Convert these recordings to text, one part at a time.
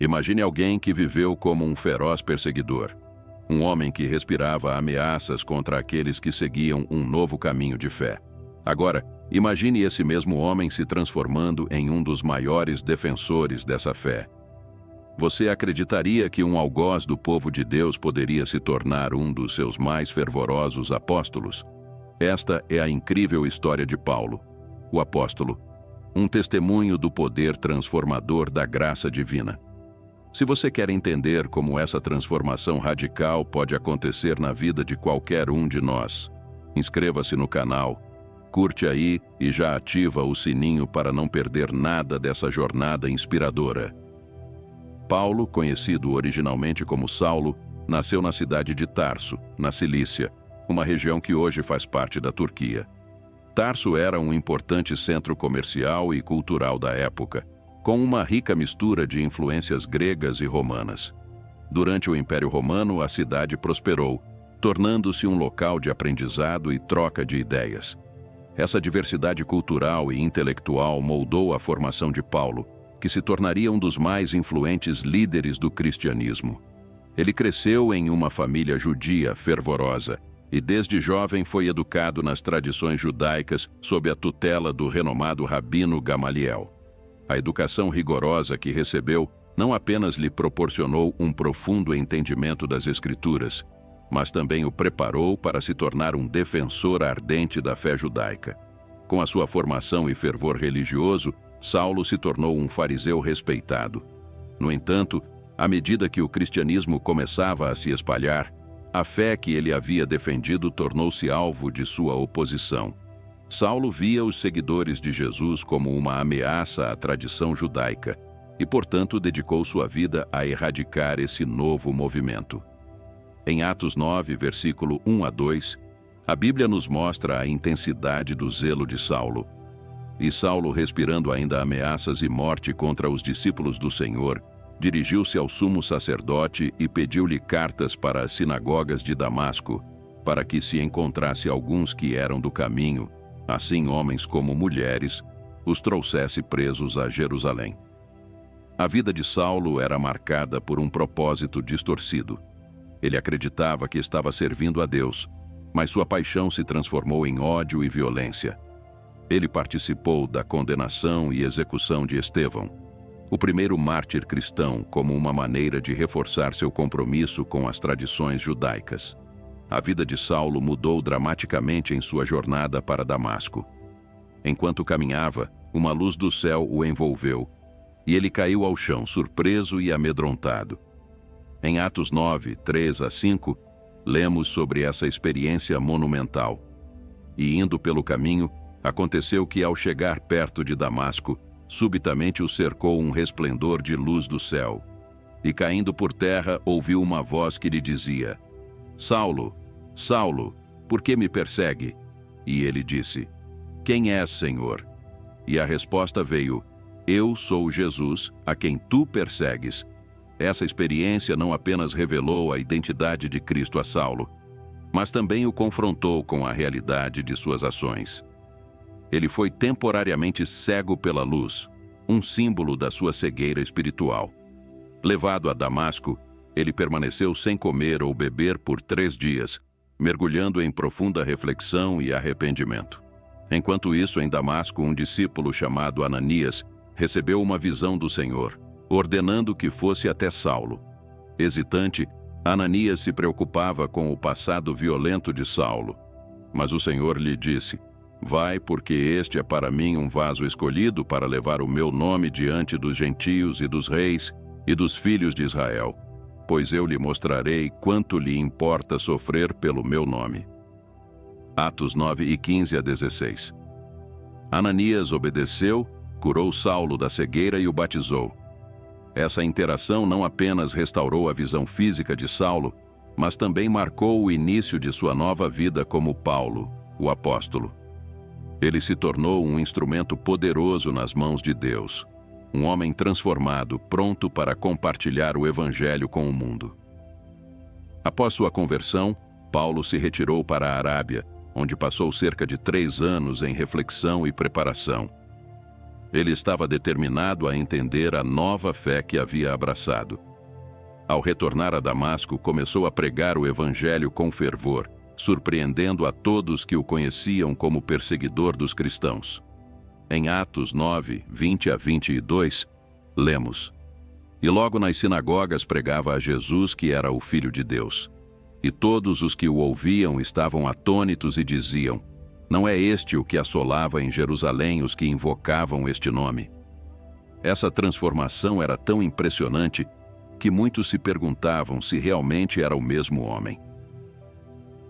Imagine alguém que viveu como um feroz perseguidor. Um homem que respirava ameaças contra aqueles que seguiam um novo caminho de fé. Agora, imagine esse mesmo homem se transformando em um dos maiores defensores dessa fé. Você acreditaria que um algoz do povo de Deus poderia se tornar um dos seus mais fervorosos apóstolos? Esta é a incrível história de Paulo, o apóstolo, um testemunho do poder transformador da graça divina. Se você quer entender como essa transformação radical pode acontecer na vida de qualquer um de nós, inscreva-se no canal, curte aí e já ativa o sininho para não perder nada dessa jornada inspiradora. Paulo, conhecido originalmente como Saulo, nasceu na cidade de Tarso, na Cilícia, uma região que hoje faz parte da Turquia. Tarso era um importante centro comercial e cultural da época, com uma rica mistura de influências gregas e romanas. Durante o Império Romano, a cidade prosperou, tornando-se um local de aprendizado e troca de ideias. Essa diversidade cultural e intelectual moldou a formação de Paulo, que se tornaria um dos mais influentes líderes do cristianismo. Ele cresceu em uma família judia fervorosa e desde jovem foi educado nas tradições judaicas sob a tutela do renomado rabino Gamaliel. A educação rigorosa que recebeu não apenas lhe proporcionou um profundo entendimento das Escrituras, mas também o preparou para se tornar um defensor ardente da fé judaica. Com a sua formação e fervor religioso, Saulo se tornou um fariseu respeitado. No entanto, à medida que o cristianismo começava a se espalhar, a fé que ele havia defendido tornou-se alvo de sua oposição. Saulo via os seguidores de Jesus como uma ameaça à tradição judaica e, portanto, dedicou sua vida a erradicar esse novo movimento. Em Atos 9, versículo 1 a 2, a Bíblia nos mostra a intensidade do zelo de Saulo. E Saulo, respirando ainda ameaças e morte contra os discípulos do Senhor, dirigiu-se ao sumo sacerdote e pediu-lhe cartas para as sinagogas de Damasco, para que se encontrasse alguns que eram do caminho, assim homens como mulheres, os trouxesse presos a Jerusalém. A vida de Saulo era marcada por um propósito distorcido. Ele acreditava que estava servindo a Deus, mas sua paixão se transformou em ódio e violência. Ele participou da condenação e execução de Estevão, o primeiro mártir cristão, como uma maneira de reforçar seu compromisso com as tradições judaicas. A vida de Saulo mudou dramaticamente em sua jornada para Damasco. Enquanto caminhava, uma luz do céu o envolveu, e ele caiu ao chão, surpreso e amedrontado. Em Atos 9, 3 a 5, lemos sobre essa experiência monumental. E indo pelo caminho, aconteceu que ao chegar perto de Damasco, subitamente o cercou um resplendor de luz do céu. E caindo por terra, ouviu uma voz que lhe dizia: Saulo, Saulo, por que me persegue? E ele disse: Quem és, Senhor? E a resposta veio: Eu sou Jesus, a quem tu persegues. Essa experiência não apenas revelou a identidade de Cristo a Saulo, mas também o confrontou com a realidade de suas ações. Ele foi temporariamente cego pela luz, um símbolo da sua cegueira espiritual. Levado a Damasco, ele permaneceu sem comer ou beber por 3 dias, mergulhando em profunda reflexão e arrependimento. Enquanto isso, em Damasco, um discípulo chamado Ananias recebeu uma visão do Senhor, ordenando que fosse até Saulo. Hesitante, Ananias se preocupava com o passado violento de Saulo. Mas o Senhor lhe disse: Vai, porque este é para mim um vaso escolhido para levar o meu nome diante dos gentios e dos reis e dos filhos de Israel, pois eu lhe mostrarei quanto lhe importa sofrer pelo meu nome. Atos 9 e 15 a 16. Ananias obedeceu, curou Saulo da cegueira e o batizou. Essa interação não apenas restaurou a visão física de Saulo, mas também marcou o início de sua nova vida como Paulo, o apóstolo. Ele se tornou um instrumento poderoso nas mãos de Deus, um homem transformado, pronto para compartilhar o Evangelho com o mundo. Após sua conversão, Paulo se retirou para a Arábia, onde passou cerca de 3 anos em reflexão e preparação. Ele estava determinado a entender a nova fé que havia abraçado. Ao retornar a Damasco, começou a pregar o evangelho com fervor, surpreendendo a todos que o conheciam como perseguidor dos cristãos. Em Atos 9, 20 a 22, lemos: E logo nas sinagogas pregava a Jesus, que era o Filho de Deus. E todos os que o ouviam estavam atônitos e diziam: Não é este o que assolava em Jerusalém os que invocavam este nome? Essa transformação era tão impressionante que muitos se perguntavam se realmente era o mesmo homem.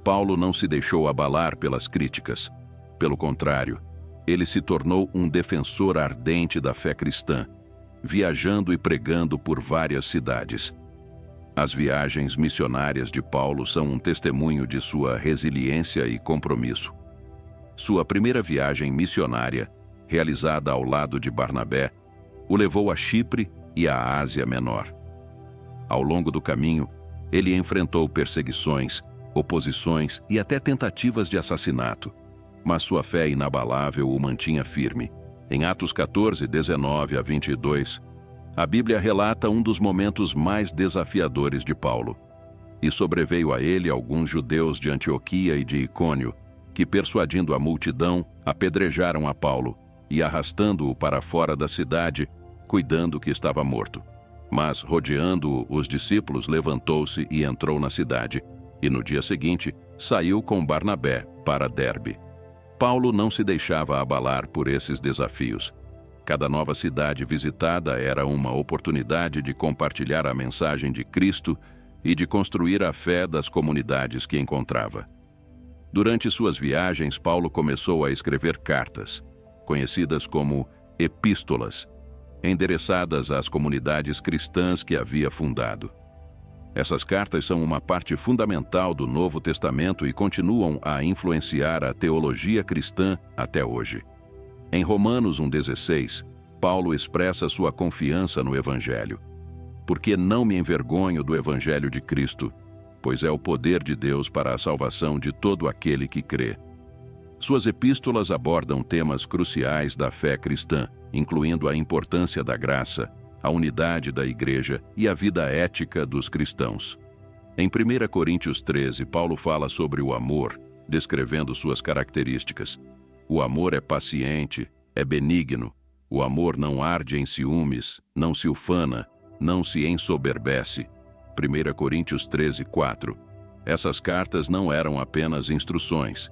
Paulo não se deixou abalar pelas críticas. Pelo contrário, ele se tornou um defensor ardente da fé cristã, viajando e pregando por várias cidades. As viagens missionárias de Paulo são um testemunho de sua resiliência e compromisso. Sua primeira viagem missionária, realizada ao lado de Barnabé, o levou a Chipre e à Ásia Menor. Ao longo do caminho, ele enfrentou perseguições, oposições e até tentativas de assassinato, mas sua fé inabalável o mantinha firme. Em Atos 14, 19 a 22, a Bíblia relata um dos momentos mais desafiadores de Paulo. E sobreveio a ele alguns judeus de Antioquia e de Icônio, que, persuadindo a multidão, apedrejaram a Paulo e, arrastando-o para fora da cidade, cuidando que estava morto. Mas, rodeando-o, os discípulos, levantou-se e entrou na cidade, e no dia seguinte saiu com Barnabé para Derbe. Paulo não se deixava abalar por esses desafios. Cada nova cidade visitada era uma oportunidade de compartilhar a mensagem de Cristo e de construir a fé das comunidades que encontrava. Durante suas viagens, Paulo começou a escrever cartas, conhecidas como epístolas, endereçadas às comunidades cristãs que havia fundado. Essas cartas são uma parte fundamental do Novo Testamento e continuam a influenciar a teologia cristã até hoje. Em Romanos 1,16, Paulo expressa sua confiança no Evangelho. Porque não me envergonho do Evangelho de Cristo, pois é o poder de Deus para a salvação de todo aquele que crê. Suas epístolas abordam temas cruciais da fé cristã, incluindo a importância da graça, a unidade da Igreja e a vida ética dos cristãos. Em 1 Coríntios 13, Paulo fala sobre o amor, descrevendo suas características. O amor é paciente, é benigno. O amor não arde em ciúmes, não se ufana, não se ensoberbece. 1 Coríntios 13, 4. Essas cartas não eram apenas instruções,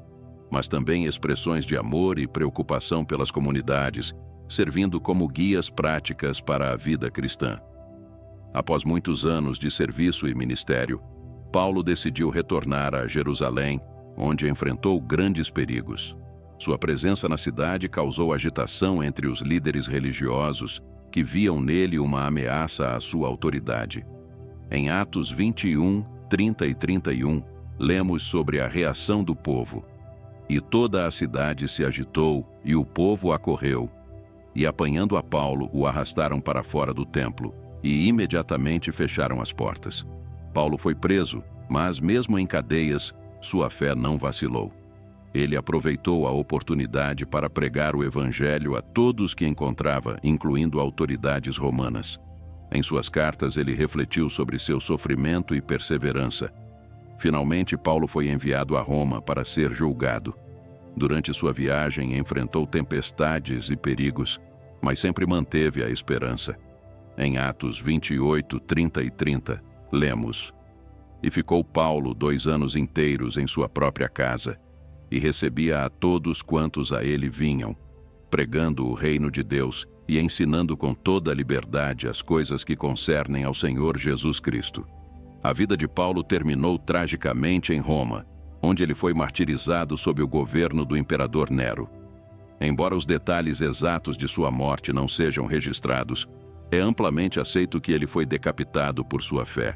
mas também expressões de amor e preocupação pelas comunidades, servindo como guias práticas para a vida cristã. Após muitos anos de serviço e ministério, Paulo decidiu retornar a Jerusalém, onde enfrentou grandes perigos. Sua presença na cidade causou agitação entre os líderes religiosos, que viam nele uma ameaça à sua autoridade. Em Atos 21, 30 e 31, lemos sobre a reação do povo. E toda a cidade se agitou, e o povo acorreu. E apanhando a Paulo, o arrastaram para fora do templo, e imediatamente fecharam as portas. Paulo foi preso, mas mesmo em cadeias, sua fé não vacilou. Ele aproveitou a oportunidade para pregar o evangelho a todos que encontrava, incluindo autoridades romanas. Em suas cartas, ele refletiu sobre seu sofrimento e perseverança. Finalmente, Paulo foi enviado a Roma para ser julgado. Durante sua viagem, enfrentou tempestades e perigos, mas sempre manteve a esperança. Em Atos 28, 30 e 30, lemos: E ficou Paulo 2 anos inteiros em sua própria casa, e recebia a todos quantos a ele vinham, pregando o reino de Deus e ensinando com toda a liberdade as coisas que concernem ao Senhor Jesus Cristo. A vida de Paulo terminou tragicamente em Roma, onde ele foi martirizado sob o governo do imperador Nero. Embora os detalhes exatos de sua morte não sejam registrados, é amplamente aceito que ele foi decapitado por sua fé.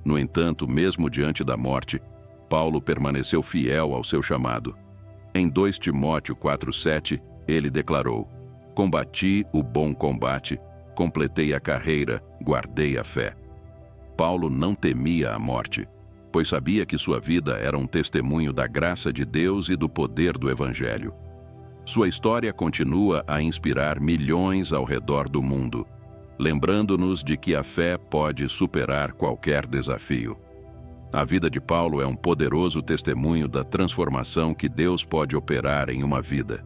No entanto, mesmo diante da morte, Paulo permaneceu fiel ao seu chamado. Em 2 Timóteo 4,7, ele declarou: Combati o bom combate, completei a carreira, guardei a fé. Paulo não temia a morte, pois sabia que sua vida era um testemunho da graça de Deus e do poder do Evangelho. Sua história continua a inspirar milhões ao redor do mundo, lembrando-nos de que a fé pode superar qualquer desafio. A vida de Paulo é um poderoso testemunho da transformação que Deus pode operar em uma vida.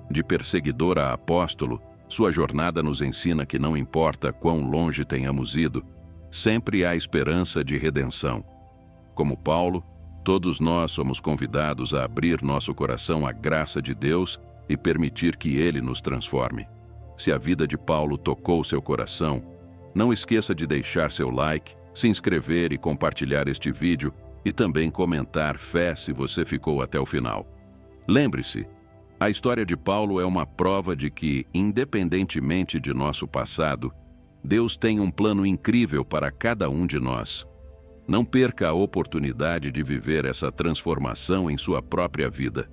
De perseguidor a apóstolo, sua jornada nos ensina que não importa quão longe tenhamos ido, sempre há esperança de redenção. Como Paulo, todos nós somos convidados a abrir nosso coração à graça de Deus e permitir que Ele nos transforme. Se a vida de Paulo tocou seu coração, não esqueça de deixar seu like, se inscrever e compartilhar este vídeo e também comentar fé se você ficou até o final. Lembre-se, a história de Paulo é uma prova de que, independentemente de nosso passado, Deus tem um plano incrível para cada um de nós. Não perca a oportunidade de viver essa transformação em sua própria vida.